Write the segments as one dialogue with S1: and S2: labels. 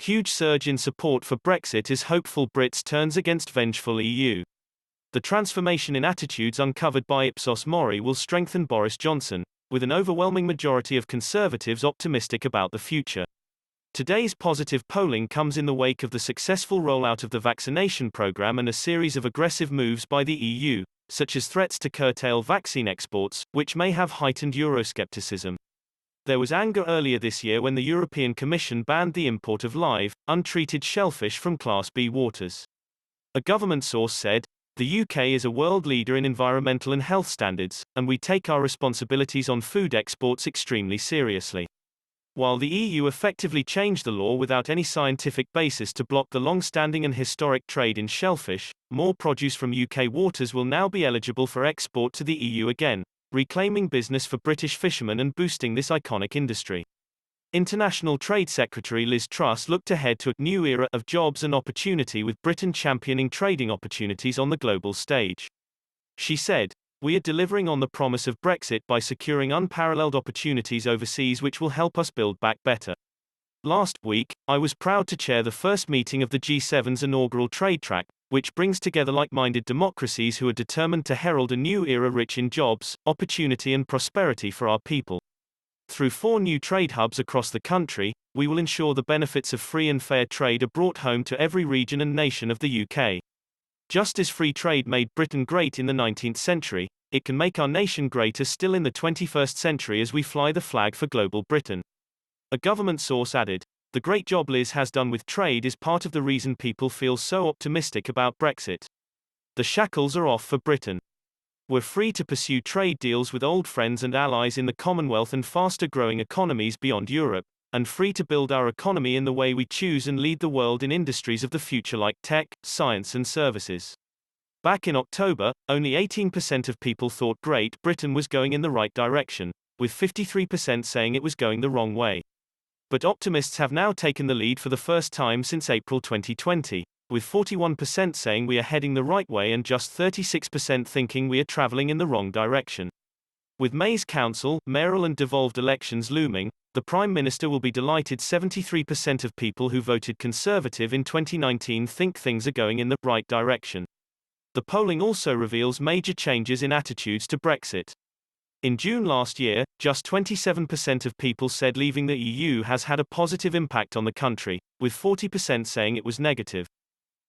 S1: Huge surge in support for Brexit as hopeful Brits turns against vengeful EU. The transformation in attitudes uncovered by Ipsos Mori will strengthen Boris Johnson, with an overwhelming majority of Conservatives optimistic about the future. Today's positive polling comes in the wake of the successful rollout of the vaccination program and a series of aggressive moves by the EU, such as threats to curtail vaccine exports, which may have heightened euroscepticism. There was anger earlier this year when the European Commission banned the import of live, untreated shellfish from Class B waters. A government source said, "The UK is a world leader in environmental and health standards, and we take our responsibilities on food exports extremely seriously." While the EU effectively changed the law without any scientific basis to block the long-standing and historic trade in shellfish, more produce from UK waters will now be eligible for export to the EU again, reclaiming business for British fishermen and boosting this iconic industry. International Trade Secretary Liz Truss looked ahead to a new era of jobs and opportunity with Britain championing trading opportunities on the global stage. She said, "We are delivering on the promise of Brexit by securing unparalleled opportunities overseas which will help us build back better." Last week, I was proud to chair the first meeting of the G7's inaugural trade track, which brings together like-minded democracies who are determined to herald a new era rich in jobs, opportunity and prosperity for our people. Through 4 new trade hubs across the country, we will ensure the benefits of free and fair trade are brought home to every region and nation of the UK. Just as free trade made Britain great in the 19th century, it can make our nation greater still in the 21st century as we fly the flag for global Britain. A government source added, "The great job Liz has done with trade is part of the reason people feel so optimistic about Brexit. The shackles are off for Britain. We're free to pursue trade deals with old friends and allies in the Commonwealth and faster-growing economies beyond Europe, and free to build our economy in the way we choose and lead the world in industries of the future like tech, science and services." Back in October, only 18% of people thought Great Britain was going in the right direction, with 53% saying it was going the wrong way. But optimists have now taken the lead for the first time since April 2020, with 41% saying we are heading the right way and just 36% thinking we are traveling in the wrong direction. With May's council, mayoral and devolved elections looming, the Prime Minister will be delighted 73% of people who voted Conservative in 2019 think things are going in the right direction. The polling also reveals major changes in attitudes to Brexit. In June last year, just 27% of people said leaving the EU has had a positive impact on the country, with 40% saying it was negative.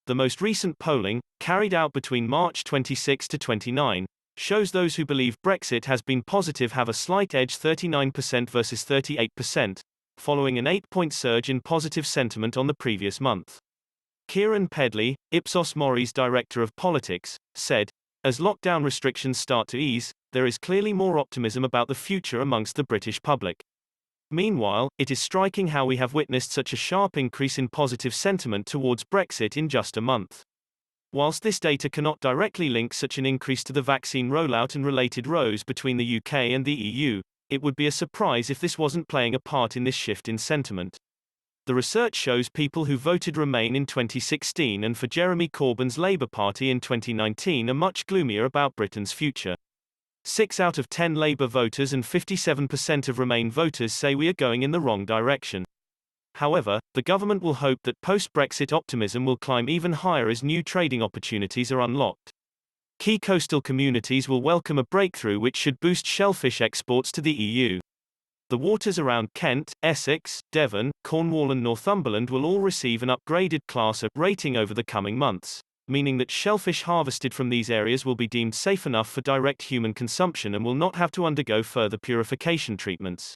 S1: The most recent polling, carried out between March 26 to 29, shows those who believe Brexit has been positive have a slight edge 39% versus 38%, following an 8-point surge in positive sentiment on the previous month. Kieran Pedley, Ipsos Mori's director of politics, said, "As lockdown restrictions start to ease, there is clearly more optimism about the future amongst the British public. Meanwhile, it is striking how we have witnessed such a sharp increase in positive sentiment towards Brexit in just a month. Whilst this data cannot directly link such an increase to the vaccine rollout and related rows between the UK and the EU, it would be a surprise if this wasn't playing a part in this shift in sentiment. The research shows people who voted Remain in 2016 and for Jeremy Corbyn's Labour Party in 2019 are much gloomier about Britain's future. 6 out of 10 Labour voters and 57% of Remain voters say we are going in the wrong direction. However, the government will hope that post-Brexit optimism will climb even higher as new trading opportunities are unlocked. Key coastal communities will welcome a breakthrough which should boost shellfish exports to the EU. The waters around Kent, Essex, Devon, Cornwall and Northumberland will all receive an upgraded Class A rating over the coming months, meaning that shellfish harvested from these areas will be deemed safe enough for direct human consumption and will not have to undergo further purification treatments.